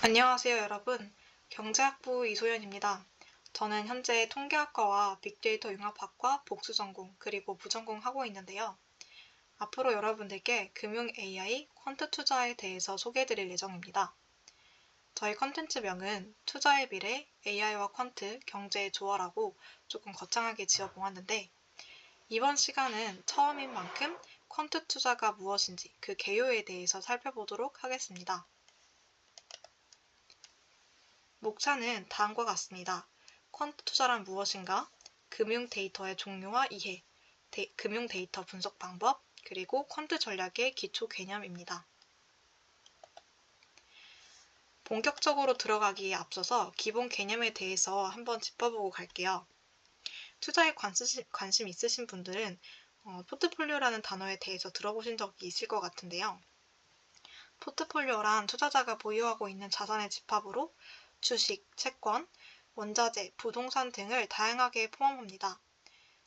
안녕하세요, 여러분. 경제학부 이소연입니다. 저는 현재 통계학과와 빅데이터 융합학과 복수전공 그리고 부전공 하고 있는데요. 앞으로 여러분들께 금융 AI, 퀀트 투자에 대해서 소개해드릴 예정입니다. 저희 컨텐츠명은 투자의 미래, AI와 퀀트, 경제의 조화라고 조금 거창하게 지어보았는데, 이번 시간은 처음인 만큼 퀀트 투자가 무엇인지 그 개요에 대해서 살펴보도록 하겠습니다. 목차는 다음과 같습니다. 퀀트 투자란 무엇인가? 금융 데이터의 종류와 이해, 금융 데이터 분석 방법, 그리고 퀀트 전략의 기초 개념입니다. 본격적으로 들어가기에 앞서서 기본 개념에 대해서 한번 짚어보고 갈게요. 투자에 관심 있으신 분들은 포트폴리오라는 단어에 대해서 들어보신 적이 있을 것 같은데요. 포트폴리오란 투자자가 보유하고 있는 자산의 집합으로 주식, 채권, 원자재, 부동산 등을 다양하게 포함합니다.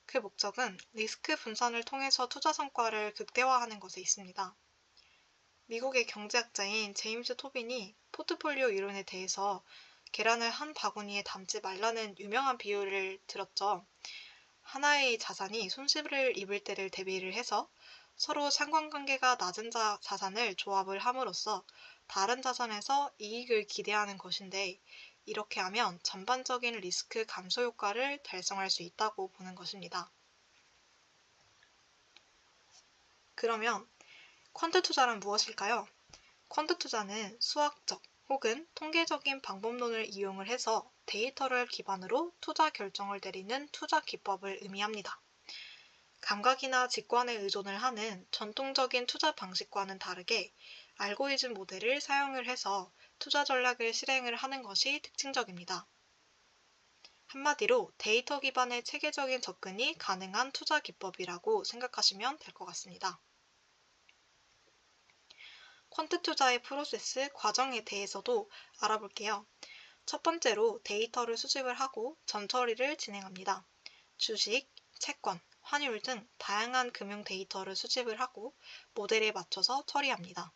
그 목적은 리스크 분산을 통해서 투자 성과를 극대화하는 것에 있습니다. 미국의 경제학자인 제임스 토빈이 포트폴리오 이론에 대해서 계란을 한 바구니에 담지 말라는 유명한 비유를 들었죠. 하나의 자산이 손실을 입을 때를 대비를 해서 서로 상관관계가 낮은 자산을 조합을 함으로써 다른 자산에서 이익을 기대하는 것인데, 이렇게 하면 전반적인 리스크 감소 효과를 달성할 수 있다고 보는 것입니다. 그러면 퀀트 투자란 무엇일까요? 퀀트 투자는 수학적 혹은 통계적인 방법론을 이용을 해서 데이터를 기반으로 투자 결정을 내리는 투자 기법을 의미합니다. 감각이나 직관에 의존을 하는 전통적인 투자 방식과는 다르게 알고리즘 모델을 사용을 해서 투자 전략을 실행을 하는 것이 특징적입니다. 한마디로 데이터 기반의 체계적인 접근이 가능한 투자 기법이라고 생각하시면 될 것 같습니다. 퀀트 투자의 프로세스, 과정에 대해서도 알아볼게요. 첫 번째로 데이터를 수집을 하고 전처리를 진행합니다. 주식, 채권, 환율 등 다양한 금융 데이터를 수집을 하고 모델에 맞춰서 처리합니다.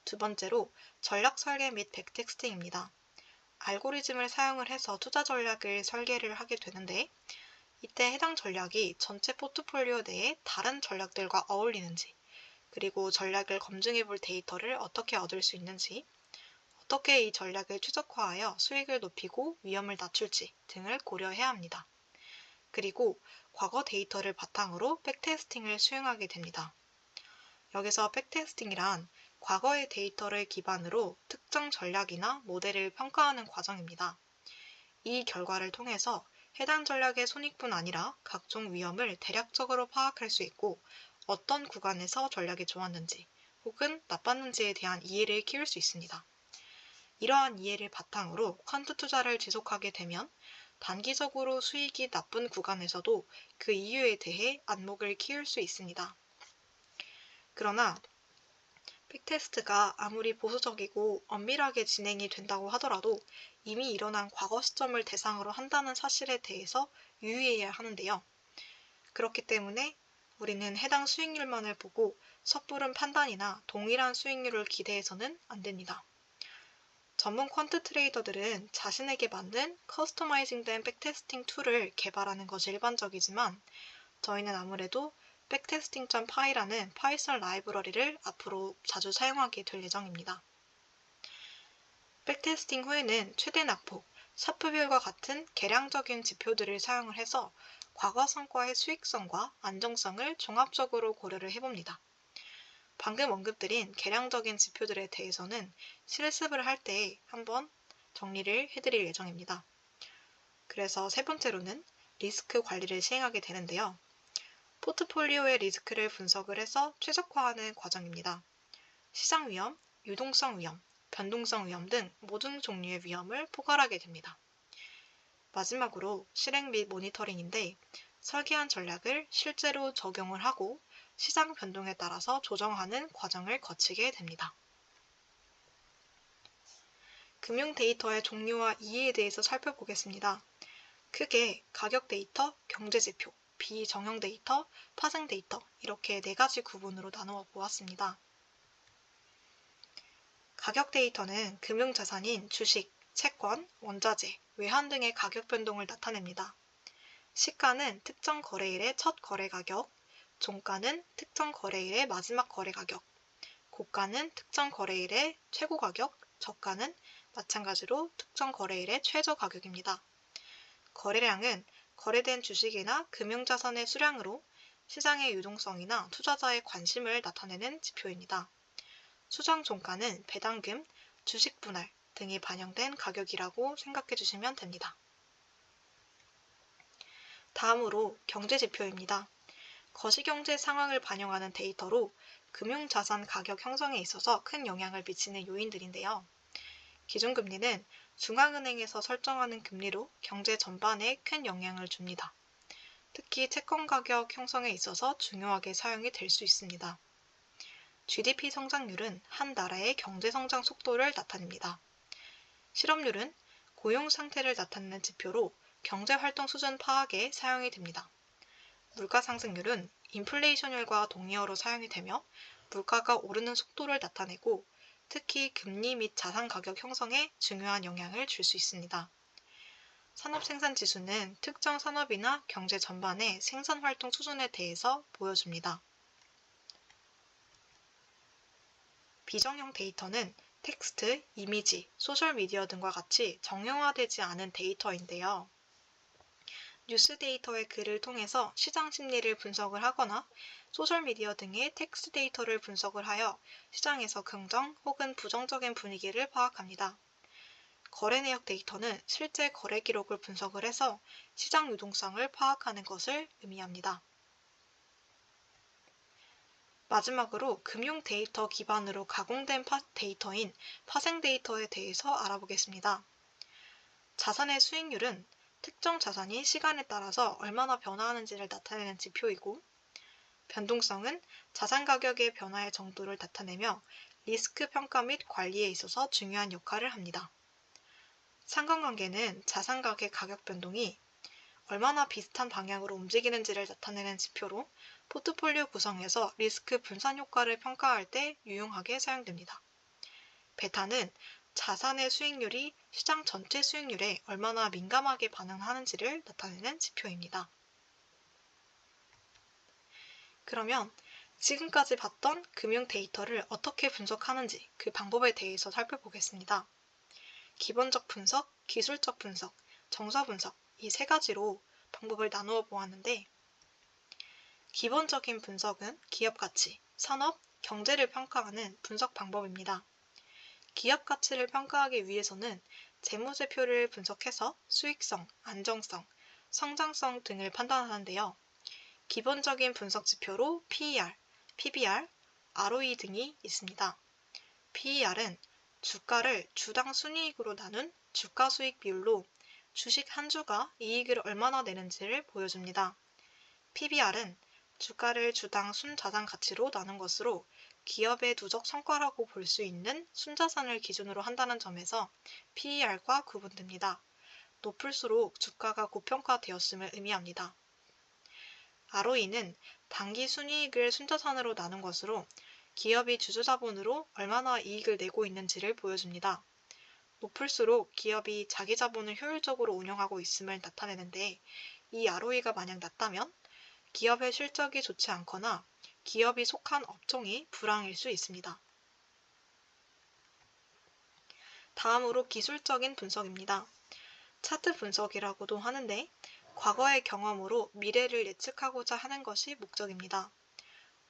두 번째로 전략 설계 및 백테스팅입니다. 알고리즘을 사용을 해서 투자 전략을 설계를 하게 되는데, 이때 해당 전략이 전체 포트폴리오 내에 다른 전략들과 어울리는지, 그리고 전략을 검증해 볼 데이터를 어떻게 얻을 수 있는지, 어떻게 이 전략을 최적화하여 수익을 높이고 위험을 낮출지 등을 고려해야 합니다. 그리고 과거 데이터를 바탕으로 백테스팅을 수행하게 됩니다. 여기서 백테스팅이란 과거의 데이터를 기반으로 특정 전략이나 모델을 평가하는 과정입니다. 이 결과를 통해서 해당 전략의 손익뿐 아니라 각종 위험을 대략적으로 파악할 수 있고, 어떤 구간에서 전략이 좋았는지 혹은 나빴는지에 대한 이해를 키울 수 있습니다. 이러한 이해를 바탕으로 퀀트 투자를 지속하게 되면 단기적으로 수익이 나쁜 구간에서도 그 이유에 대해 안목을 키울 수 있습니다. 그러나 백테스트가 아무리 보수적이고 엄밀하게 진행이 된다고 하더라도 이미 일어난 과거 시점을 대상으로 한다는 사실에 대해서 유의해야 하는데요. 그렇기 때문에 우리는 해당 수익률만을 보고 섣부른 판단이나 동일한 수익률을 기대해서는 안 됩니다. 전문 퀀트 트레이더들은 자신에게 맞는 커스터마이징된 백테스팅 툴을 개발하는 것이 일반적이지만, 저희는 아무래도 백테스팅.py라는 파이썬 라이브러리를 앞으로 자주 사용하게 될 예정입니다. 백테스팅 후에는 최대 낙폭, 샤프비율과 같은 계량적인 지표들을 사용을 해서 과거 성과의 수익성과 안정성을 종합적으로 고려를 해봅니다. 방금 언급드린 계량적인 지표들에 대해서는 실습을 할 때 한번 정리를 해드릴 예정입니다. 그래서 세 번째로는 리스크 관리를 시행하게 되는데요. 포트폴리오의 리스크를 분석을 해서 최적화하는 과정입니다. 시장 위험, 유동성 위험, 변동성 위험 등 모든 종류의 위험을 포괄하게 됩니다. 마지막으로 실행 및 모니터링인데, 설계한 전략을 실제로 적용을 하고 시장 변동에 따라서 조정하는 과정을 거치게 됩니다. 금융 데이터의 종류와 이해에 대해서 살펴보겠습니다. 크게 가격 데이터, 경제 지표, 비정형 데이터, 파생 데이터 이렇게 네 가지 구분으로 나누어 보았습니다. 가격 데이터는 금융자산인 주식, 채권, 원자재, 외환 등의 가격 변동을 나타냅니다. 시가는 특정 거래일의 첫 거래 가격, 종가는 특정 거래일의 마지막 거래 가격, 고가는 특정 거래일의 최고 가격, 저가는 마찬가지로 특정 거래일의 최저 가격입니다. 거래량은 거래된 주식이나 금융자산의 수량으로 시장의 유동성이나 투자자의 관심을 나타내는 지표입니다. 수장 종가는 배당금, 주식 분할 등이 반영된 가격이라고 생각해 주시면 됩니다. 다음으로 경제지표입니다. 거시경제 상황을 반영하는 데이터로 금융자산 가격 형성에 있어서 큰 영향을 미치는 요인들인데요. 기준금리는 중앙은행에서 설정하는 금리로 경제 전반에 큰 영향을 줍니다. 특히 채권 가격 형성에 있어서 중요하게 사용이 될 수 있습니다. GDP 성장률은 한 나라의 경제 성장 속도를 나타냅니다. 실업률은 고용 상태를 나타내는 지표로 경제활동 수준 파악에 사용이 됩니다. 물가 상승률은 인플레이션율과 동의어로 사용이 되며 물가가 오르는 속도를 나타내고 특히 금리 및 자산 가격 형성에 중요한 영향을 줄 수 있습니다. 산업생산지수는 특정 산업이나 경제 전반의 생산활동 수준에 대해서 보여줍니다. 비정형 데이터는 텍스트, 이미지, 소셜미디어 등과 같이 정형화되지 않은 데이터인데요. 뉴스 데이터의 글을 통해서 시장 심리를 분석을 하거나 소셜미디어 등의 텍스트 데이터를 분석을 하여 시장에서 긍정 혹은 부정적인 분위기를 파악합니다. 거래 내역 데이터는 실제 거래 기록을 분석을 해서 시장 유동성을 파악하는 것을 의미합니다. 마지막으로 금융 데이터 기반으로 가공된 데이터인 파생 데이터에 대해서 알아보겠습니다. 자산의 수익률은 특정 자산이 시간에 따라서 얼마나 변화하는지를 나타내는 지표이고, 변동성은 자산 가격의 변화의 정도를 나타내며 리스크 평가 및 관리에 있어서 중요한 역할을 합니다. 상관관계는 자산 가격 가격 변동이 얼마나 비슷한 방향으로 움직이는지를 나타내는 지표로 포트폴리오 구성에서 리스크 분산 효과를 평가할 때 유용하게 사용됩니다. 베타는 자산의 수익률이 시장 전체 수익률에 얼마나 민감하게 반응하는지를 나타내는 지표입니다. 그러면 지금까지 봤던 금융 데이터를 어떻게 분석하는지 그 방법에 대해서 살펴보겠습니다. 기본적 분석, 기술적 분석, 정서 분석 이 세 가지로 방법을 나누어 보았는데, 기본적인 분석은 기업 가치, 산업, 경제를 평가하는 분석 방법입니다. 기업 가치를 평가하기 위해서는 재무제표를 분석해서 수익성, 안정성, 성장성 등을 판단하는데요. 기본적인 분석 지표로 PER, PBR, ROE 등이 있습니다. PER은 주가를 주당 순이익으로 나눈 주가 수익 비율로 주식 한 주가 이익을 얼마나 내는지를 보여줍니다. PBR은 주가를 주당 순자산 가치로 나눈 것으로 기업의 누적 성과라고 볼 수 있는 순자산을 기준으로 한다는 점에서 PER과 구분됩니다. 높을수록 주가가 고평가되었음을 의미합니다. ROE는 당기 순이익을 순자산으로 나눈 것으로 기업이 주주자본으로 얼마나 이익을 내고 있는지를 보여줍니다. 높을수록 기업이 자기 자본을 효율적으로 운영하고 있음을 나타내는데, 이 ROE가 만약 낮다면 기업의 실적이 좋지 않거나 기업이 속한 업종이 불황일 수 있습니다. 다음으로 기술적인 분석입니다. 차트 분석이라고도 하는데, 과거의 경험으로 미래를 예측하고자 하는 것이 목적입니다.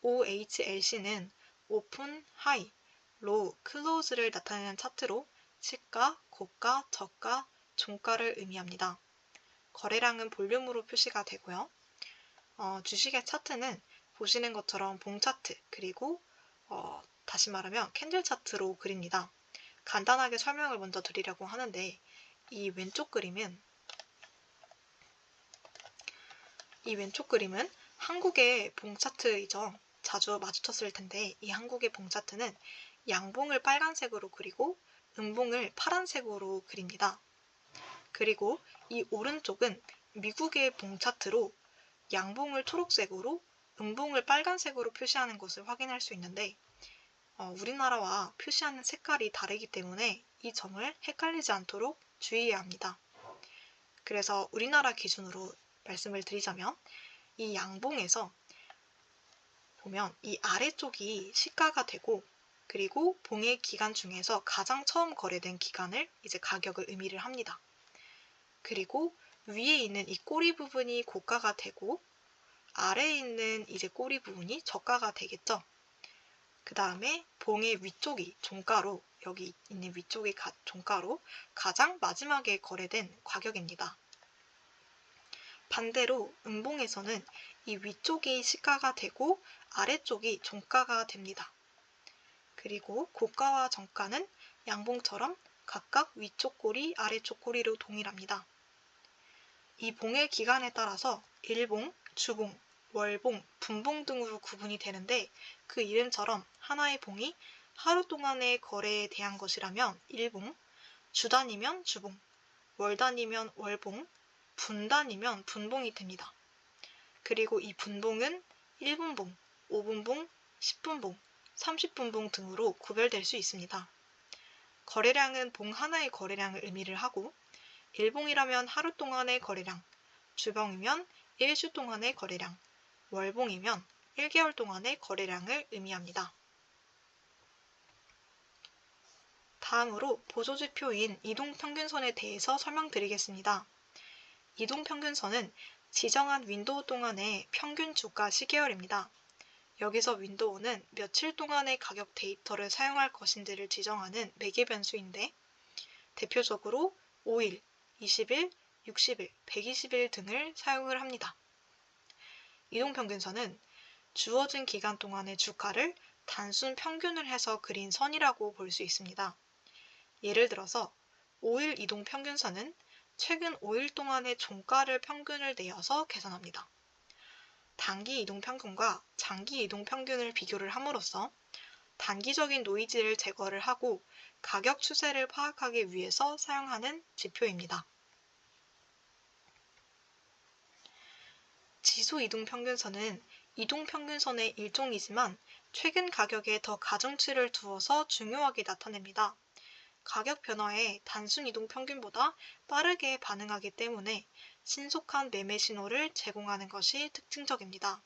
OHLC는 오픈, 하이, 로우, 클로즈를 나타내는 차트로 시가, 고가, 저가, 종가를 의미합니다. 거래량은 볼륨으로 표시가 되고요. 주식의 차트는 보시는 것처럼 봉 차트, 그리고 다시 말하면 캔들 차트로 그립니다. 간단하게 설명을 먼저 드리려고 하는데, 이 왼쪽 그림은 한국의 봉 차트이죠. 자주 마주쳤을 텐데, 이 한국의 봉 차트는 양봉을 빨간색으로 그리고 음봉을 파란색으로 그립니다. 그리고 이 오른쪽은 미국의 봉 차트로 양봉을 초록색으로 음봉을 빨간색으로 표시하는 것을 확인할 수 있는데, 우리나라와 표시하는 색깔이 다르기 때문에 이 점을 헷갈리지 않도록 주의해야 합니다. 그래서 우리나라 기준으로 말씀을 드리자면 이 양봉에서 보면 이 아래쪽이 시가가 되고 그리고 봉의 기간 중에서 가장 처음 거래된 기간을 이제 가격을 의미를 합니다. 그리고 위에 있는 이 꼬리 부분이 고가가 되고 아래에 있는 이제 꼬리 부분이 저가가 되겠죠. 그 다음에 봉의 위쪽이 종가로, 여기 있는 위쪽이 종가로 가장 마지막에 거래된 가격입니다. 반대로 음봉에서는 이 위쪽이 시가가 되고 아래쪽이 종가가 됩니다. 그리고 고가와 정가는 양봉처럼 각각 위쪽 꼬리, 아래쪽 꼬리로 동일합니다. 이 봉의 기간에 따라서 일봉, 주봉, 월봉, 분봉 등으로 구분이 되는데 그 이름처럼 하나의 봉이 하루 동안의 거래에 대한 것이라면 일봉, 주 단위면 주봉, 월 단위면 월봉, 분 단위면 분봉이 됩니다. 그리고 이 분봉은 1분봉, 5분봉, 10분봉, 30분봉 등으로 구별될 수 있습니다. 거래량은 봉 하나의 거래량을 의미를 하고 일봉이라면 하루 동안의 거래량, 주봉이면 1주 동안의 거래량, 월봉이면 1개월 동안의 거래량을 의미합니다. 다음으로 보조지표인 이동평균선에 대해서 설명드리겠습니다. 이동평균선은 지정한 윈도우 동안의 평균 주가 시계열입니다. 여기서 윈도우는 며칠 동안의 가격 데이터를 사용할 것인지를 지정하는 매개 변수인데 대표적으로 5일, 20일, 60일, 120일 등을 사용을 합니다. 이동평균선은 주어진 기간 동안의 주가를 단순 평균을 해서 그린 선이라고 볼 수 있습니다. 예를 들어서 5일 이동평균선은 최근 5일 동안의 종가를 평균을 내어서 계산합니다. 단기 이동평균과 장기 이동평균을 비교를 함으로써 단기적인 노이즈를 제거를 하고 가격 추세를 파악하기 위해서 사용하는 지표입니다. 지수 이동평균선은 이동평균선의 일종이지만 최근 가격에 더 가중치를 두어서 중요하게 나타냅니다. 가격 변화에 단순 이동평균보다 빠르게 반응하기 때문에 신속한 매매 신호를 제공하는 것이 특징적입니다.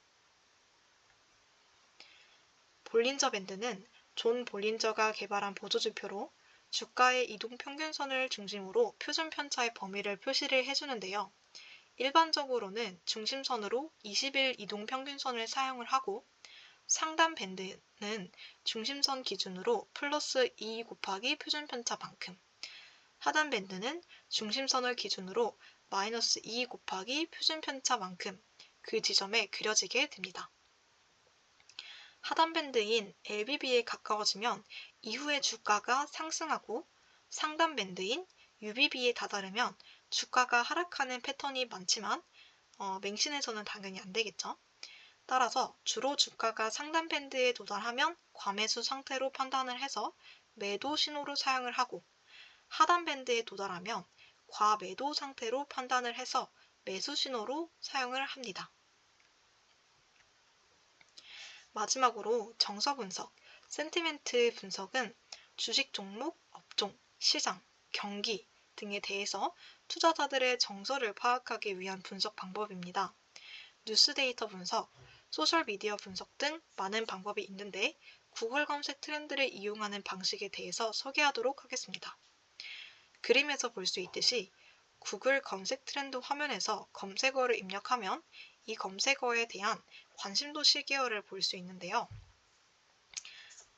볼린저 밴드는 존 볼린저가 개발한 보조지표로 주가의 이동평균선을 중심으로 표준 편차의 범위를 표시를 해주는데요. 일반적으로는 중심선으로 20일 이동평균선을 사용을 하고 상단 밴드는 중심선 기준으로 플러스 2 곱하기 표준편차만큼, 하단 밴드는 중심선을 기준으로 마이너스 2 곱하기 표준편차만큼 그 지점에 그려지게 됩니다. 하단 밴드인 LBB에 가까워지면 이후에 주가가 상승하고 상단 밴드인 UBB에 다다르면 주가가 하락하는 패턴이 많지만 맹신에서는 당연히 안 되겠죠. 따라서 주로 주가가 상단 밴드에 도달하면 과매수 상태로 판단을 해서 매도 신호로 사용을 하고 하단 밴드에 도달하면 과매도 상태로 판단을 해서 매수 신호로 사용을 합니다. 마지막으로 정서 분석, 센티멘트 분석은 주식 종목, 업종, 시장, 경기 등에 대해서 투자자들의 정서를 파악하기 위한 분석 방법입니다. 뉴스 데이터 분석, 소셜미디어 분석 등 많은 방법이 있는데 구글 검색 트렌드를 이용하는 방식에 대해서 소개하도록 하겠습니다. 그림에서 볼 수 있듯이 구글 검색 트렌드 화면에서 검색어를 입력하면 이 검색어에 대한 관심도 시계열을 볼 수 있는데요.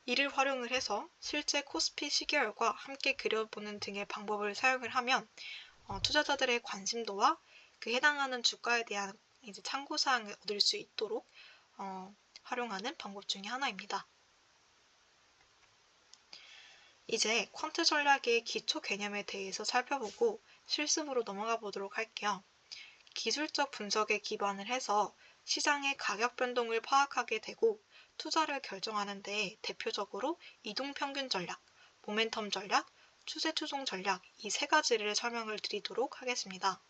이를 활용을 해서 실제 코스피 시계열과 함께 그려보는 등의 방법을 사용을 하면 투자자들의 관심도와 그 해당하는 주가에 대한 이제 참고사항을 얻을 수 있도록 활용하는 방법 중에 하나입니다. 이제 퀀트 전략의 기초 개념에 대해서 살펴보고 실습으로 넘어가 보도록 할게요. 기술적 분석에 기반을 해서 시장의 가격 변동을 파악하게 되고 투자를 결정하는 데 대표적으로 이동평균 전략, 모멘텀 전략, 추세 추종 전략 이 세 가지를 설명을 드리도록 하겠습니다.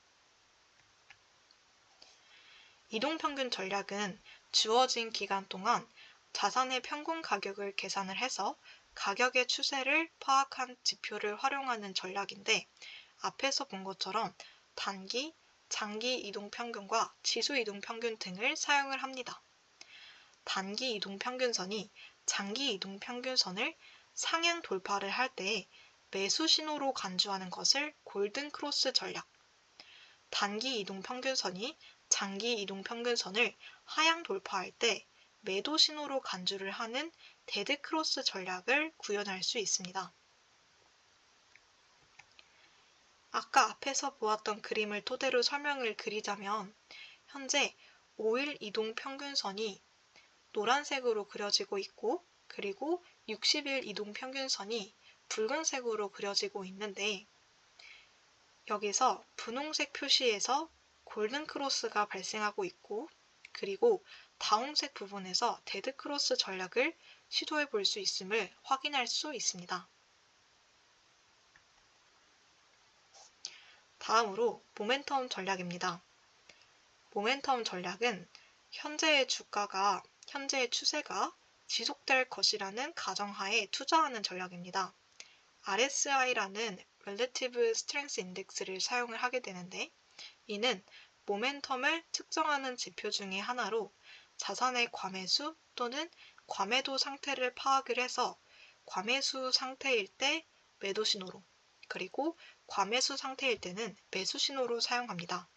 이동평균 전략은 주어진 기간 동안 자산의 평균 가격을 계산을 해서 가격의 추세를 파악한 지표를 활용하는 전략인데, 앞에서 본 것처럼 단기, 장기 이동평균과 지수 이동평균 등을 사용을 합니다. 단기 이동평균선이 장기 이동평균선을 상향 돌파를 할 때 매수 신호로 간주하는 것을 골든 크로스 전략, 단기 이동평균선이 장기 이동평균선을 하향 돌파할 때 매도 신호로 간주를 하는 데드 크로스 전략을 구현할 수 있습니다. 아까 앞에서 보았던 그림을 토대로 설명을 그리자면, 현재 5일 이동평균선이 노란색으로 그려지고 있고, 그리고 60일 이동평균선이 붉은색으로 그려지고 있는데, 여기서 분홍색 표시에서 골든 크로스가 발생하고 있고, 그리고 다홍색 부분에서 데드 크로스 전략을 시도해 볼 수 있음을 확인할 수 있습니다. 다음으로 모멘텀 전략입니다. 모멘텀 전략은 현재의 추세가 지속될 것이라는 가정하에 투자하는 전략입니다. RSI라는 Relative Strength Index를 사용을 하게 되는데, 이는 모멘텀을 측정하는 지표 중의 하나로 자산의 과매수 또는 과매도 상태를 파악을 해서 과매수 상태일 때 매도 신호로, 그리고 과매수 상태일 때는 매수 신호로 사용합니다.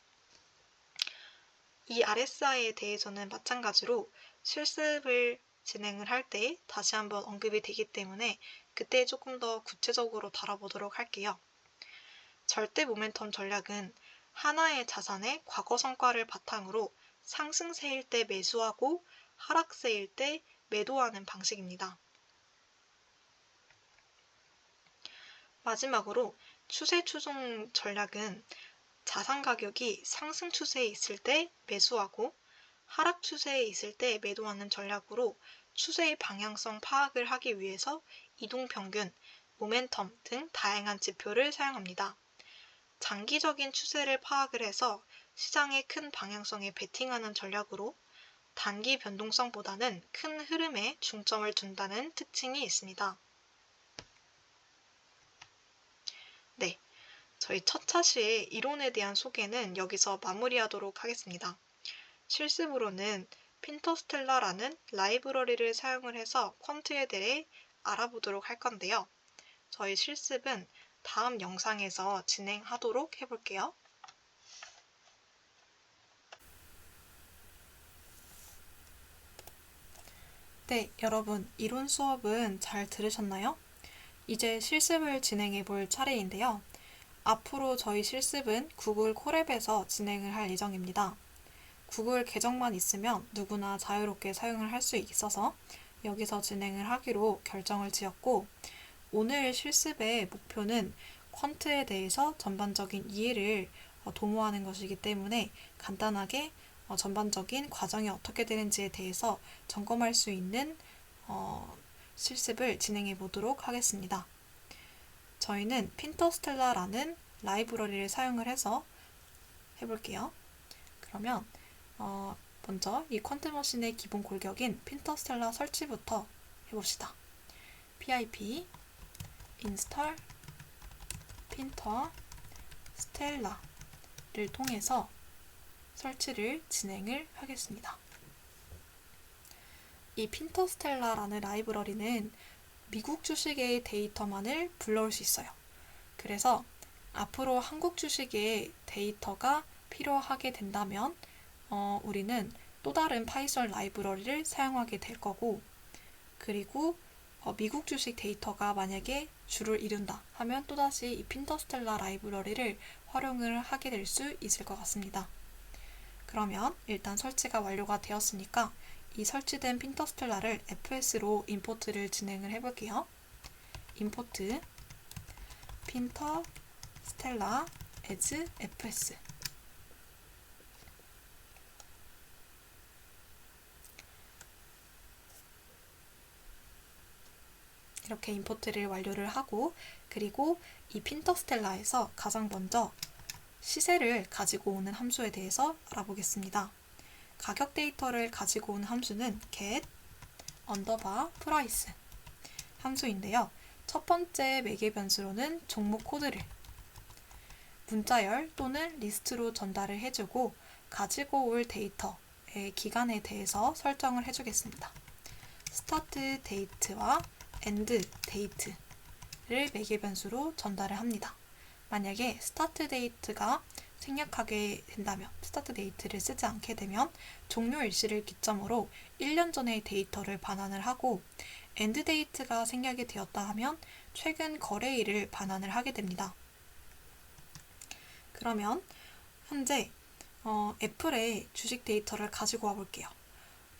이 RSI에 대해서는 마찬가지로 실습을 진행을 할 때 다시 한번 언급이 되기 때문에 그때 조금 더 구체적으로 다뤄보도록 할게요. 절대 모멘텀 전략은 하나의 자산의 과거 성과를 바탕으로 상승세일 때 매수하고 하락세일 때 매도하는 방식입니다. 마지막으로 추세 추종 전략은 자산 가격이 상승 추세에 있을 때 매수하고 하락 추세에 있을 때 매도하는 전략으로 추세의 방향성 파악을 하기 위해서 이동평균, 모멘텀 등 다양한 지표를 사용합니다. 장기적인 추세를 파악을 해서 시장의 큰 방향성에 베팅하는 전략으로 단기 변동성보다는 큰 흐름에 중점을 둔다는 특징이 있습니다. 네, 저희 첫 차시의 이론에 대한 소개는 여기서 마무리하도록 하겠습니다. 실습으로는 핀터스텔라라는 라이브러리를 사용을 해서 퀀트에 대해 알아보도록 할 건데요. 저희 실습은 다음 영상에서 진행하도록 해볼게요. 네, 여러분, 이론 수업은 잘 들으셨나요? 이제 실습을 진행해 볼 차례인데요. 앞으로 저희 실습은 구글 콜앱에서 진행을 할 예정입니다. 구글 계정만 있으면 누구나 자유롭게 사용을 할 수 있어서 여기서 진행을 하기로 결정을 지었고, 오늘 실습의 목표는 퀀트에 대해서 전반적인 이해를 도모하는 것이기 때문에 간단하게 전반적인 과정이 어떻게 되는지에 대해서 점검할 수 있는 실습을 진행해 보도록 하겠습니다. 저희는 핀터스텔라라는 라이브러리를 사용을 해서 해볼게요. 그러면 먼저 이 퀀트 머신의 기본 골격인 핀터스텔라 설치부터 해봅시다. pip install 핀터스텔라를 통해서 설치를 진행을 하겠습니다. 이 핀터스텔라라는 라이브러리는 미국 주식의 데이터만을 불러올 수 있어요. 그래서 앞으로 한국 주식의 데이터가 필요하게 된다면 우리는 또 다른 파이썬 라이브러리를 사용하게 될 거고, 그리고 미국 주식 데이터가 만약에 주를 이룬다 하면 또다시 이 핀터스텔라 라이브러리를 활용을 하게 될 수 있을 것 같습니다. 그러면 일단 설치가 완료가 되었으니까 이 설치된 핀터스텔라를 fs로 임포트를 진행을 해볼게요. 임포트 핀터스텔라 as fs. 이렇게 임포트를 완료를 하고, 그리고 이 핀터스텔라에서 가장 먼저 시세를 가지고 오는 함수에 대해서 알아보겠습니다. 가격 데이터를 가지고 오는 함수는 get 언더바 프라이스 함수인데요. 첫 번째 매개 변수로는 종목 코드를 문자열 또는 리스트로 전달을 해주고 가지고 올 데이터의 기간에 대해서 설정을 해주겠습니다. 스타트 데이트와 엔드 데이트를 매개 변수로 전달을 합니다. 만약에 스타트 데이트가 생략하게 된다면, 스타트 데이트를 쓰지 않게 되면 종료 일시를 기점으로 1년 전의 데이터를 반환을 하고, 엔드 데이트가 생략이 되었다 하면 최근 거래일을 반환을 하게 됩니다. 그러면 현재 애플의 주식 데이터를 가지고 와볼게요.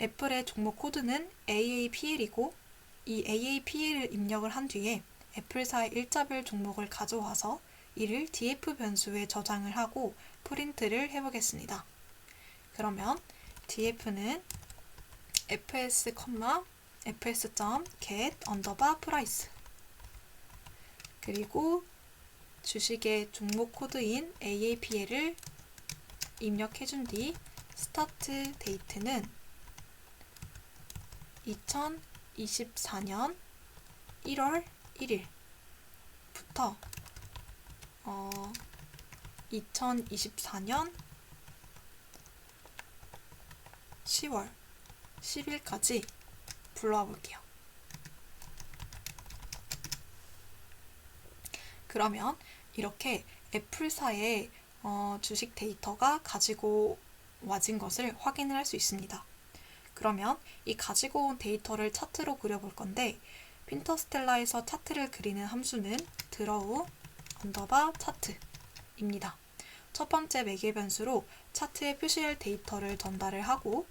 애플의 종목 코드는 AAPL이고 이 AAPL을 입력을 한 뒤에 애플사의 일자별 종목을 가져와서 이를 df 변수에 저장을 하고 프린트를 해보겠습니다. 그러면 df는 fs,get price 그리고 주식의 종목 코드인 AAPL을 입력해준 뒤 스타트 데이트는 2024년 1월 1일부터 2024년 10월 10일까지 불러와 볼게요. 그러면 이렇게 애플사의 주식 데이터가 가지고 와진 것을 확인을 할 수 있습니다. 그러면 이 가지고 온 데이터를 차트로 그려볼 건데, 핀터스텔라에서 차트를 그리는 함수는 draw 언더바 차트입니다. 첫 번째 매개 변수로 차트에 표시할 데이터를 전달을 하고,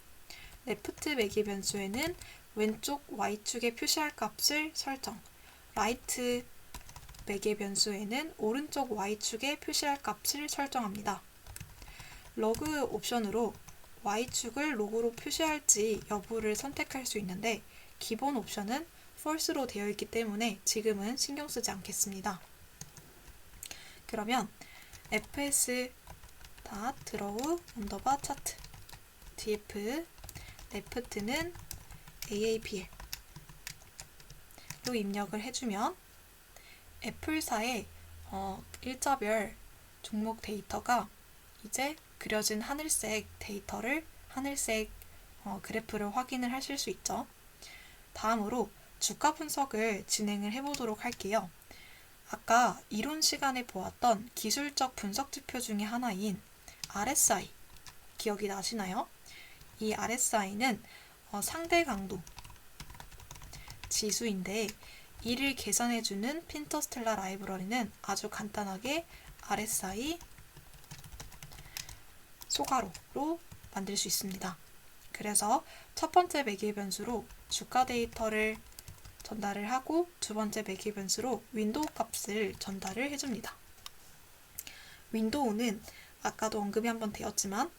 레프트 매개 변수에는 왼쪽 Y축에 표시할 값을 설정, 라이트 매개 변수에는 오른쪽 Y축에 표시할 값을 설정합니다. 러그 옵션으로 Y축을 로그로 표시할지 여부를 선택할 수 있는데, 기본 옵션은 false로 되어 있기 때문에 지금은 신경 쓰지 않겠습니다. 그러면 fs.draw 언더바 차트 df left는 AAPL로 입력을 해주면 애플사의 일자별 종목 데이터가 이제 그려진 하늘색 그래프를 확인을 하실 수 있죠. 다음으로 주가 분석을 진행을 해보도록 할게요. 아까 이론 시간에 보았던 기술적 분석 지표 중에 하나인 RSI 기억이 나시나요? 이 RSI는 상대 강도 지수인데, 이를 계산해주는 핀터스텔라 라이브러리는 아주 간단하게 RSI 소가로로 만들 수 있습니다. 그래서 첫 번째 매개 변수로 주가 데이터를 전달을 하고, 두 번째 매개 변수로 윈도우 값을 전달을 해줍니다. 윈도우는 아까도 언급이 한번 되었지만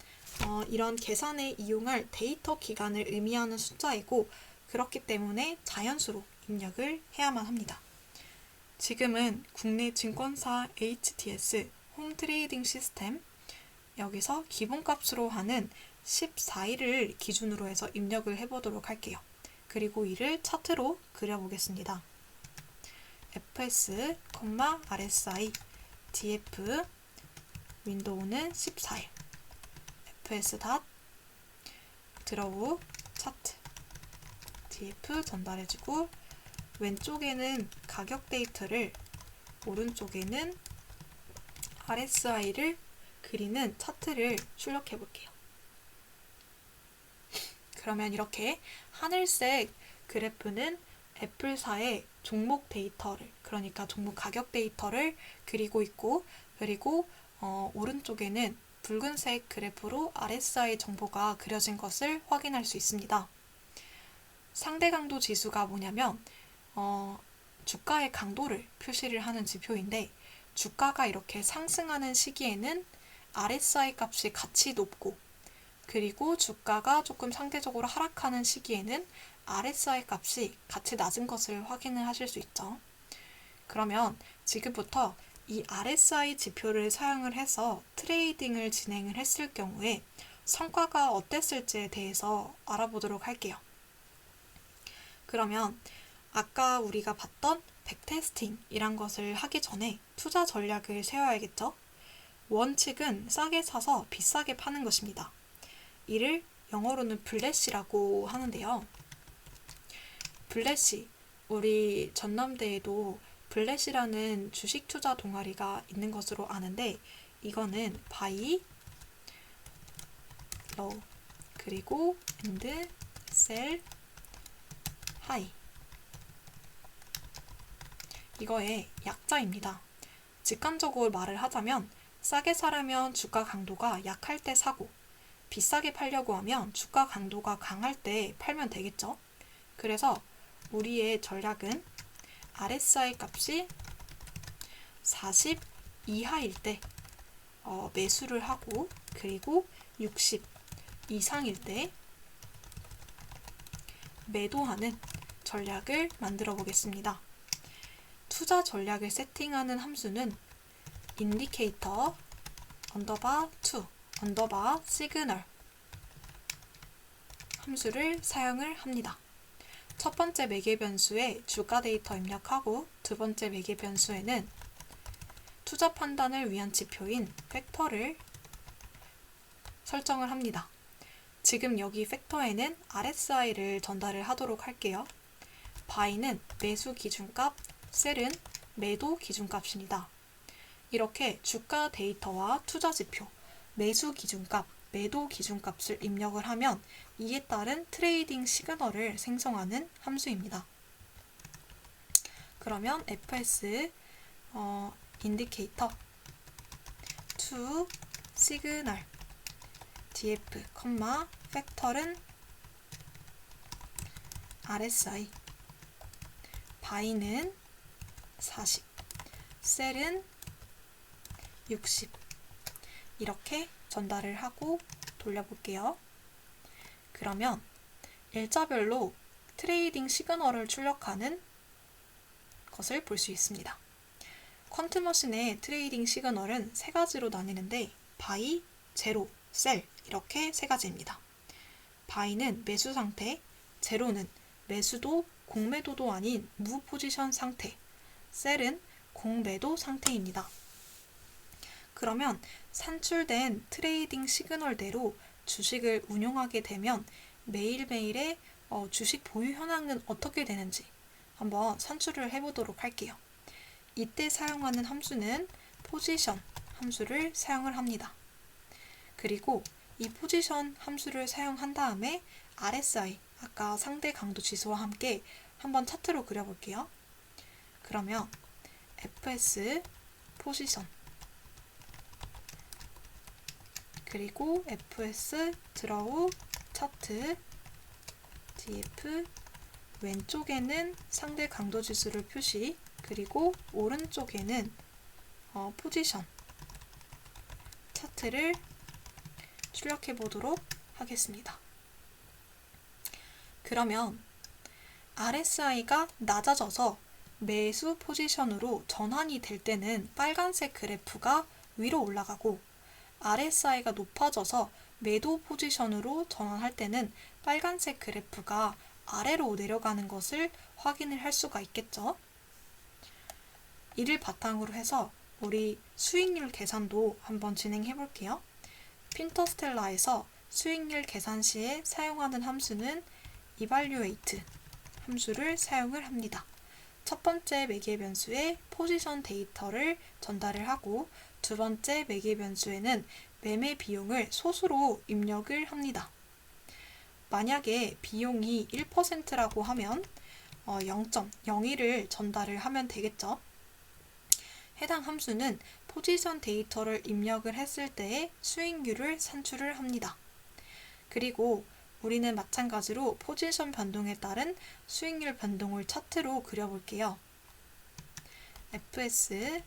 이런 계산에 이용할 데이터 기간을 의미하는 숫자이고, 그렇기 때문에 자연수로 입력을 해야만 합니다. 지금은 국내 증권사 HTS 홈 트레이딩 시스템 여기서 기본값으로 하는 14일을 기준으로 해서 입력을 해보도록 할게요. 그리고 이를 차트로 그려보겠습니다. fs, RSI, df, 윈도우는 14일, fs.draw 차트, df 전달해주고, 왼쪽에는 가격 데이터를, 오른쪽에는 RSI를 그리는 차트를 출력해 볼게요. 그러면 이렇게 하늘색 그래프는 애플사의 종목 데이터를, 그러니까 종목 가격 데이터를 그리고 있고, 그리고 오른쪽에는 붉은색 그래프로 RSI 정보가 그려진 것을 확인할 수 있습니다. 상대 강도 지수가 뭐냐면 주가의 강도를 표시를 하는 지표인데, 주가가 이렇게 상승하는 시기에는 RSI 값이 같이 높고, 그리고 주가가 조금 상대적으로 하락하는 시기에는 RSI 값이 같이 낮은 것을 확인을 하실 수 있죠. 그러면 지금부터 이 RSI 지표를 사용을 해서 트레이딩을 진행을 했을 경우에 성과가 어땠을지에 대해서 알아보도록 할게요. 그러면 아까 우리가 봤던 백테스팅이란 것을 하기 전에 투자 전략을 세워야겠죠? 원칙은 싸게 사서 비싸게 파는 것입니다. 이를 영어로는 블래시라고 하는데요. 블래시, 우리 전남대에도 블래시라는 주식 투자 동아리가 있는 것으로 아는데 이거는 바이, 로우, 그리고 엔드, 셀, 하이, 이거의 약자입니다. 직관적으로 말을 하자면 싸게 사려면 주가 강도가 약할 때 사고 비싸게 팔려고 하면 주가 강도가 강할 때 팔면 되겠죠. 그래서 우리의 전략은 RSI 값이 40 이하일 때 매수를 하고 그리고 60 이상일 때 매도하는 전략을 만들어 보겠습니다. 투자 전략을 세팅하는 함수는 indicator 언더바 to 언더바 시그널 함수를 사용을 합니다. 첫 번째 매개 변수에 주가 데이터 입력하고 두 번째 매개 변수에는 투자 판단을 위한 지표인 팩터를 설정을 합니다. 지금 여기 팩터에는 RSI를 전달을 하도록 할게요. buy는 매수 기준값, sell은 매도 기준값입니다. 이렇게 주가 데이터와 투자 지표, 매수 기준값, 매도 기준값을 입력을 하면 이에 따른 트레이딩 시그널을 생성하는 함수입니다. 그러면 fs indicator to signal df, 팩터는 RSI, buy는 40, sell은 60 이렇게 전달을 하고 돌려볼게요. 그러면 일자별로 트레이딩 시그널을 출력하는 것을 볼 수 있습니다. 퀀트머신의 트레이딩 시그널은 세 가지로 나뉘는데 바이, 제로, 셀 이렇게 세 가지입니다. 바이는 매수 상태, 제로는 매수도 공매도도 아닌 무 포지션 상태, 셀은 공매도 상태입니다. 그러면 산출된 트레이딩 시그널대로 주식을 운용하게 되면 매일매일의 주식 보유 현황은 어떻게 되는지 한번 산출을 해보도록 할게요. 이때 사용하는 함수는 포지션 함수를 사용을 합니다. 그리고 이 포지션 함수를 사용한 다음에 RSI, 아까 상대 강도 지수와 함께 한번 차트로 그려볼게요. 그러면 FS 포지션 그리고 FS 드로우 차트 DF 왼쪽에는 상대 강도 지수를 표시 그리고 오른쪽에는 포지션 차트를 출력해 보도록 하겠습니다. 그러면 RSI가 낮아져서 매수 포지션으로 전환이 될 때는 빨간색 그래프가 위로 올라가고 RSI가 높아져서 매도 포지션으로 전환할 때는 빨간색 그래프가 아래로 내려가는 것을 확인을 할 수가 있겠죠. 이를 바탕으로 해서 우리 수익률 계산도 한번 진행해 볼게요. 핀터스텔라에서 수익률 계산 시에 사용하는 함수는 evaluate 함수를 사용을 합니다. 첫 번째 매개 변수에 포지션 데이터를 전달을 하고 두 번째 매개 변수에는 매매 비용을 소수로 입력을 합니다. 만약에 비용이 1%라고 하면 0.01을 전달을 하면 되겠죠. 해당 함수는 포지션 데이터를 입력을 했을 때의 수익률을 산출을 합니다. 그리고 우리는 마찬가지로 포지션 변동에 따른 수익률 변동을 차트로 그려볼게요. fs,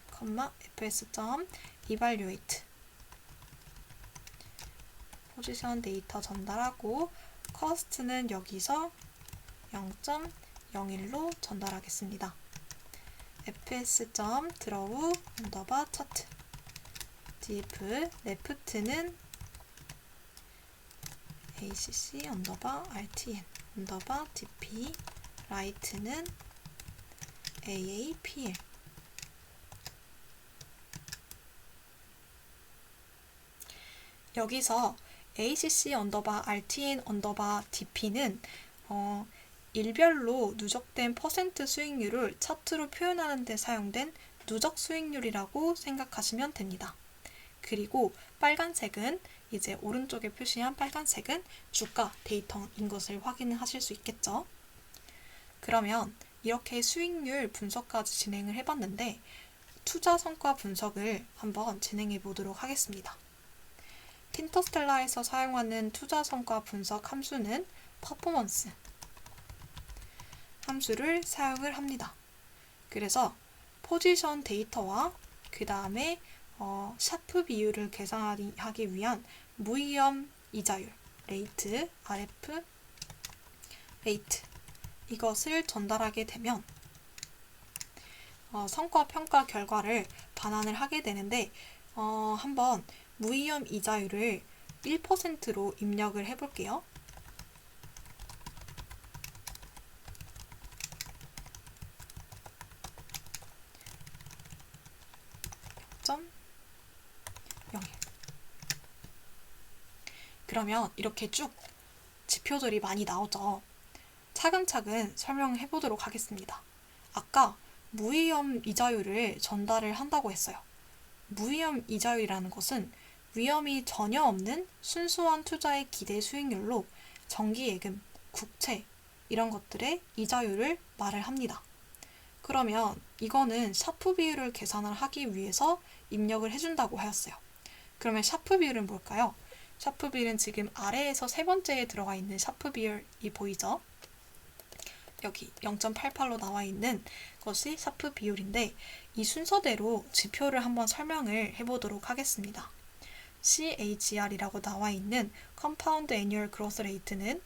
fs.evaluate 포지션 데이터 전달하고 cost는 여기서 0.01로 전달하겠습니다. fs.draw 언더바 차트 df left는 acc 언더바 rtn 언더바 dp right는 AAPL. 여기서 ACC_RTN_DP는 일별로 누적된 퍼센트 수익률을 차트로 표현하는 데 사용된 누적 수익률이라고 생각하시면 됩니다. 그리고 빨간색은 이제 오른쪽에 표시한 빨간색은 주가 데이터인 것을 확인하실 수 있겠죠. 그러면 이렇게 수익률 분석까지 진행을 해봤는데 투자 성과 분석을 한번 진행해 보도록 하겠습니다. 틴터스텔라에서 사용하는 투자 성과 분석 함수는 퍼포먼스 함수를 사용을 합니다. 그래서 포지션 데이터와 그 다음에 샤프 비율을 계산하기 위한 무위험 이자율 레이트, RF 레이트 이것을 전달하게 되면 성과 평가 결과를 반환을 하게 되는데 한번 무위험 이자율을 1%로 입력을 해볼게요. 그러면 이렇게 쭉 지표들이 많이 나오죠. 차근차근 설명해 보도록 하겠습니다. 아까 무위험 이자율을 전달을 한다고 했어요. 무위험 이자율이라는 것은 위험이 전혀 없는 순수한 투자의 기대 수익률로 정기예금, 국채 이런 것들의 이자율을 말을 합니다. 그러면 이거는 샤프 비율을 계산을 하기 위해서 입력을 해준다고 하였어요. 그러면 샤프 비율은 뭘까요? 샤프 비율은 지금 아래에서 세 번째에 들어가 있는 샤프 비율이 보이죠? 여기 0.88로 나와 있는 것이 샤프 비율인데 이 순서대로 지표를 한번 설명을 해보도록 하겠습니다. CAGR이라고 나와 있는 Compound Annual Growth Rate는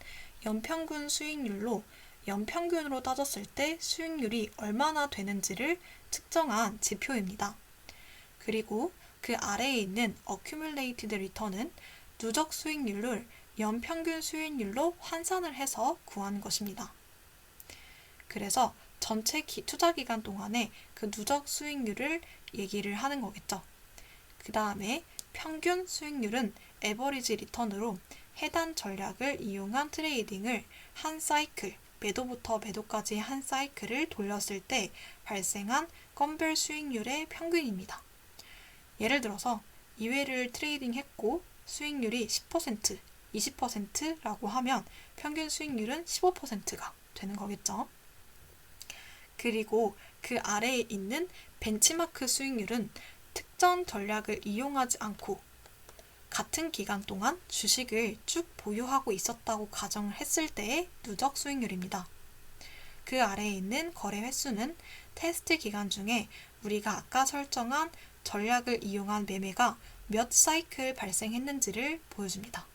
연평균 수익률로 연평균으로 따졌을 때 수익률이 얼마나 되는지를 측정한 지표입니다. 그리고 그 아래에 있는 Accumulated Return은 누적 수익률을 연평균 수익률로 환산을 해서 구한 것입니다. 그래서 전체 투자 기간 동안에 그 누적 수익률을 얘기를 하는 거겠죠. 그 다음에 평균 수익률은 에버리지 리턴으로 해당 전략을 이용한 트레이딩을 한 사이클, 매도부터 매도까지 한 사이클을 돌렸을 때 발생한 건별 수익률의 평균입니다. 예를 들어서 2회를 트레이딩 했고 수익률이 10%, 20%라고 하면 평균 수익률은 15%가 되는 거겠죠. 그리고 그 아래에 있는 벤치마크 수익률은 특정 전략을 이용하지 않고 같은 기간 동안 주식을 쭉 보유하고 있었다고 가정을 했을 때의 누적 수익률입니다. 그 아래에 있는 거래 횟수는 테스트 기간 중에 우리가 아까 설정한 전략을 이용한 매매가 몇 사이클 발생했는지를 보여줍니다.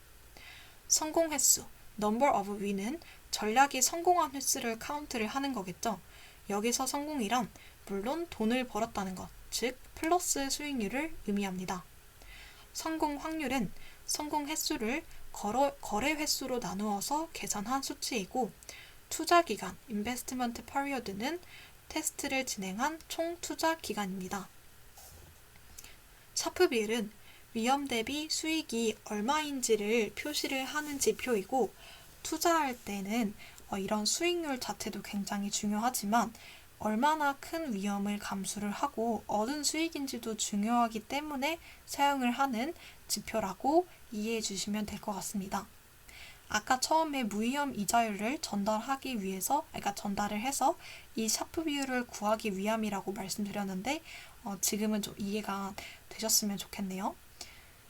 성공 횟수, number of win은 전략이 성공한 횟수를 카운트를 하는 거겠죠. 여기서 성공이란 물론 돈을 벌었다는 것, 즉 플러스 수익률을 의미합니다. 성공 확률은 성공 횟수를 거래 횟수로 나누어서 계산한 수치이고 투자 기간, investment period는 테스트를 진행한 총 투자 기간입니다. 샤프 비율은 위험 대비 수익이 얼마인지를 표시를 하는 지표이고 투자할 때는 이런 수익률 자체도 굉장히 중요하지만 얼마나 큰 위험을 감수를 하고 얻은 수익인지도 중요하기 때문에 사용을 하는 지표라고 이해해 주시면 될 것 같습니다. 아까 처음에 무위험 이자율을 전달을 해서 이 샤프 비율을 구하기 위함이라고 말씀드렸는데 지금은 좀 이해가 되셨으면 좋겠네요.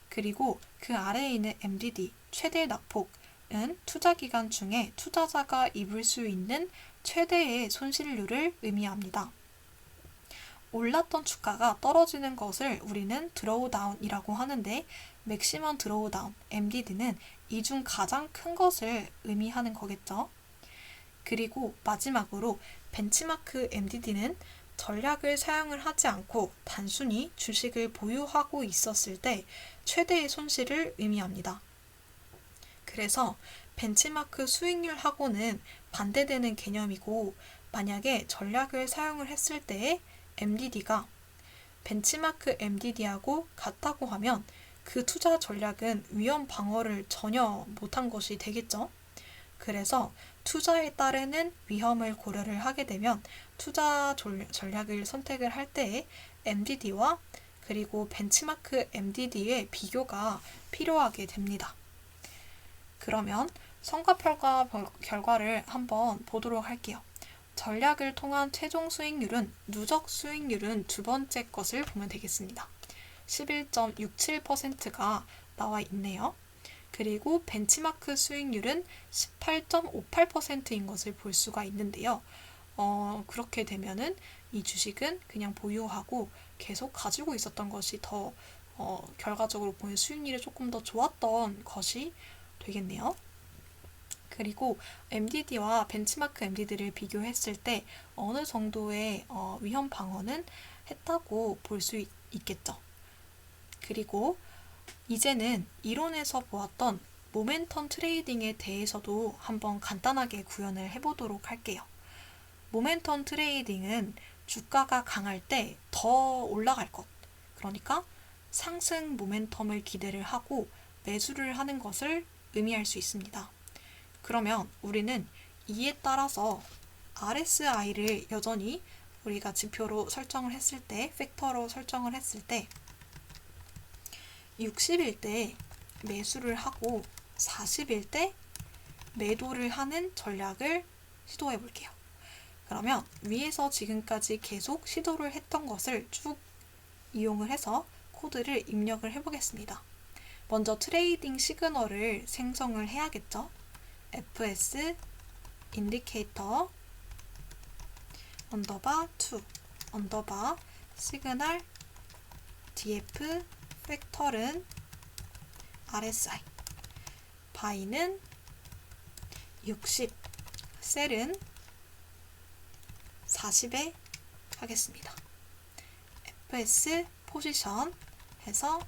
그리고 그 아래에 있는 MDD, 최대 낙폭은 투자 기간 중에 투자자가 입을 수 있는 최대의 손실률을 의미합니다. 올랐던 주가가 떨어지는 것을 우리는 드로우다운이라고 하는데 맥시멈 드로우다운, MDD는 이 중 가장 큰 것을 의미하는 거겠죠. 그리고 마지막으로 벤치마크 MDD는 전략을 사용을 하지 않고 단순히 주식을 보유하고 있었을 때 최대의 손실을 의미합니다. 그래서 벤치마크 수익률하고는 반대되는 개념이고, 만약에 전략을 사용을 했을 때의 MDD가 벤치마크 MDD하고 같다고 하면 그 투자 전략은 위험 방어를 전혀 못한 것이 되겠죠. 그래서 투자에 따르는 위험을 고려를 하게 되면 투자 전략을 선택을 할 때에 MDD와 그리고 벤치마크 MDD의 비교가 필요하게 됩니다. 그러면 성과평가 결과를 한번 보도록 할게요. 전략을 통한 최종 수익률은 누적 수익률은 두 번째 것을 보면 되겠습니다. 11.67%가 나와 있네요. 그리고 벤치마크 수익률은 18.58%인 것을 볼 수가 있는데요. 그렇게 되면은 이 주식은 그냥 보유하고 계속 가지고 있었던 것이 더 결과적으로 보면 수익률이 조금 더 좋았던 것이 되겠네요. 그리고 MDD와 벤치마크 MDD를 비교했을 때 어느 정도의 위험 방어는 했다고 볼 수 있겠죠. 그리고 이제는 이론에서 보았던 모멘텀 트레이딩에 대해서도 한번 간단하게 구현을 해보도록 할게요. 모멘텀 트레이딩은 주가가 강할 때 더 올라갈 것, 그러니까 상승 모멘텀을 기대를 하고 매수를 하는 것을 의미할 수 있습니다. 그러면 우리는 이에 따라서 RSI를 여전히 우리가 지표로 설정을 했을 때, 팩터로 설정을 했을 때 60일 때 매수를 하고 40일 때 매도를 하는 전략을 시도해 볼게요. 그러면 위에서 지금까지 계속 시도를 했던 것을 쭉 이용을 해서 코드를 입력을 해보겠습니다. 먼저 트레이딩 시그널을 생성을 해야겠죠. fs 인디케이터 언더바 2 언더바 시그널 df 팩터는 RSI 바이는 60 셀은 40에 하겠습니다. fs 포지션 해서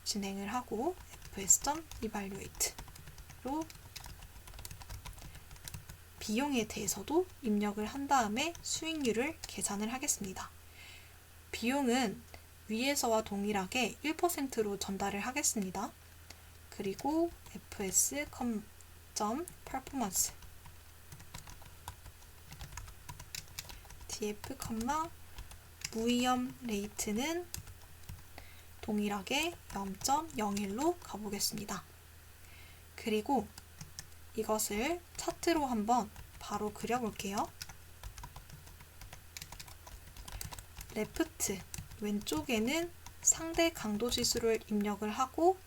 진행을 하고 fs.evaluate로 비용에 대해서도 입력을 한 다음에 수익률을 계산을 하겠습니다. 비용은 위에서와 동일하게 1%로 전달을 하겠습니다. 그리고 fs.performance df, 무위험 레이트는 동일하게 0.01로 가보겠습니다. 그리고 이것을 차트로 한번 바로 그려볼게요. 레프트, 왼쪽에는 상대 강도 지수를 입력을 하고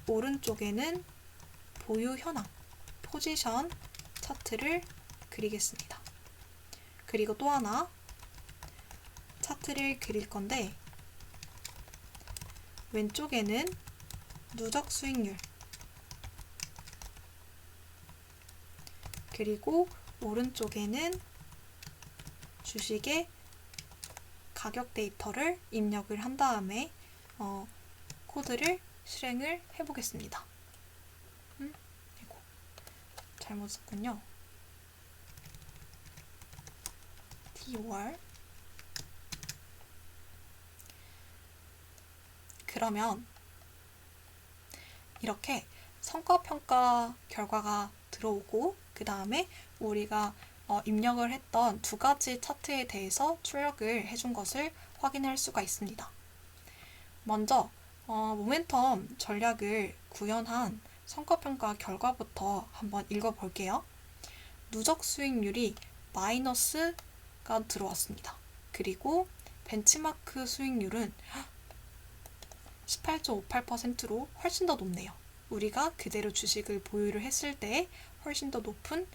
오른쪽에는 보유 현황, 포지션 차트를 그리겠습니다. 그리고 또 하나 차트를 그릴 건데 왼쪽에는 누적 수익률 그리고 오른쪽에는 주식의 가격 데이터를 입력을 한 다음에 코드를 실행을 해보겠습니다. 잘못 썼군요. DOR 그러면 이렇게 성과평가 결과가 들어오고 그 다음에 우리가 입력을 했던 두 가지 차트에 대해서 출력을 해준 것을 확인할 수가 있습니다. 먼저 모멘텀 전략을 구현한 성과평가 결과부터 한번 읽어볼게요. 누적 수익률이 마이너스가 들어왔습니다. 그리고 벤치마크 수익률은 18.58%로 훨씬 더 높네요. 우리가 그대로 주식을 보유를 했을 때 훨씬 더 높은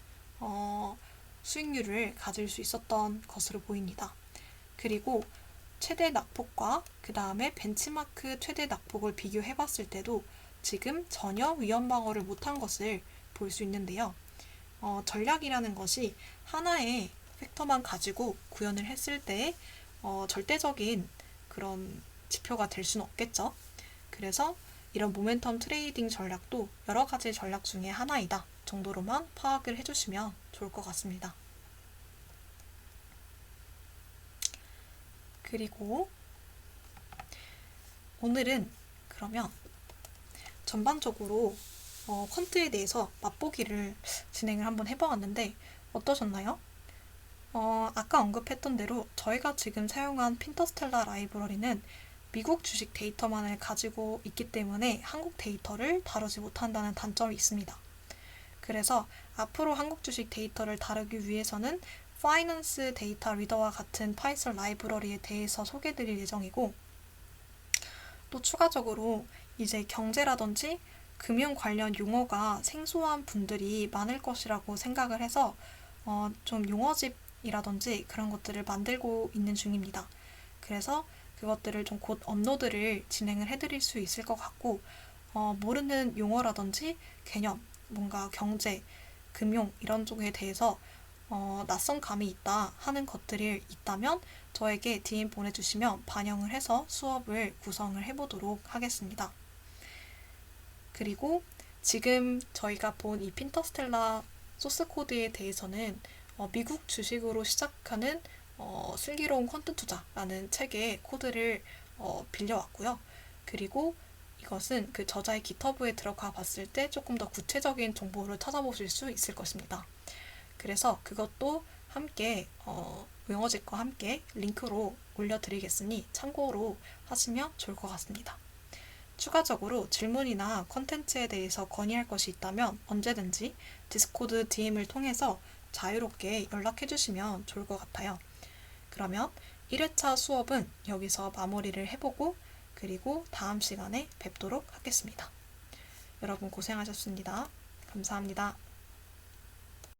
수익률을 가질 수 있었던 것으로 보입니다. 그리고 최대 낙폭과 그 다음에 벤치마크 최대 낙폭을 비교해 봤을 때도 지금 전혀 위험 방어를 못한 것을 볼 수 있는데요. 전략이라는 것이 하나의 팩터만 가지고 구현을 했을 때 절대적인 그런 지표가 될 수는 없겠죠. 그래서 이런 모멘텀 트레이딩 전략도 여러 가지 전략 중에 하나이다 정도로만 파악을 해주시면 좋을 것 같습니다. 그리고 오늘은 그러면 전반적으로 퀀트에 대해서 맛보기를 진행을 한번 해보았는데 어떠셨나요? 아까 언급했던 대로 저희가 지금 사용한 핀터스텔라 라이브러리는 미국 주식 데이터만을 가지고 있기 때문에 한국 데이터를 다루지 못한다는 단점이 있습니다. 그래서 앞으로 한국 주식 데이터를 다루기 위해서는 파이낸스 데이터 리더와 같은 파이썬 라이브러리에 대해서 소개드릴 예정이고, 또 추가적으로 이제 경제라든지 금융 관련 용어가 생소한 분들이 많을 것이라고 생각을 해서 좀 용어집이라든지 그런 것들을 만들고 있는 중입니다. 그래서 그것들을 좀 곧 업로드를 진행을 해드릴 수 있을 것 같고, 모르는 용어라든지 개념, 뭔가 경제, 금융 이런 쪽에 대해서 낯선 감이 있다 하는 것들이 있다면 저에게 DM 보내주시면 반영을 해서 수업을 구성을 해보도록 하겠습니다. 그리고 지금 저희가 본 이 핀터스텔라 소스 코드에 대해서는 미국 주식으로 시작하는 슬기로운 퀀트 투자라는 책의 코드를 빌려왔고요. 그리고 이것은 그 저자의 깃허브에 들어가 봤을 때 조금 더 구체적인 정보를 찾아보실 수 있을 것입니다. 그래서 그것도 함께 용어집과 함께 링크로 올려드리겠으니 참고로 하시면 좋을 것 같습니다. 추가적으로 질문이나 컨텐츠에 대해서 건의할 것이 있다면 언제든지 디스코드 DM을 통해서 자유롭게 연락해 주시면 좋을 것 같아요. 그러면 1회차 수업은 여기서 마무리를 해보고 그리고 다음 시간에 뵙도록 하겠습니다. 여러분 고생하셨습니다. 감사합니다.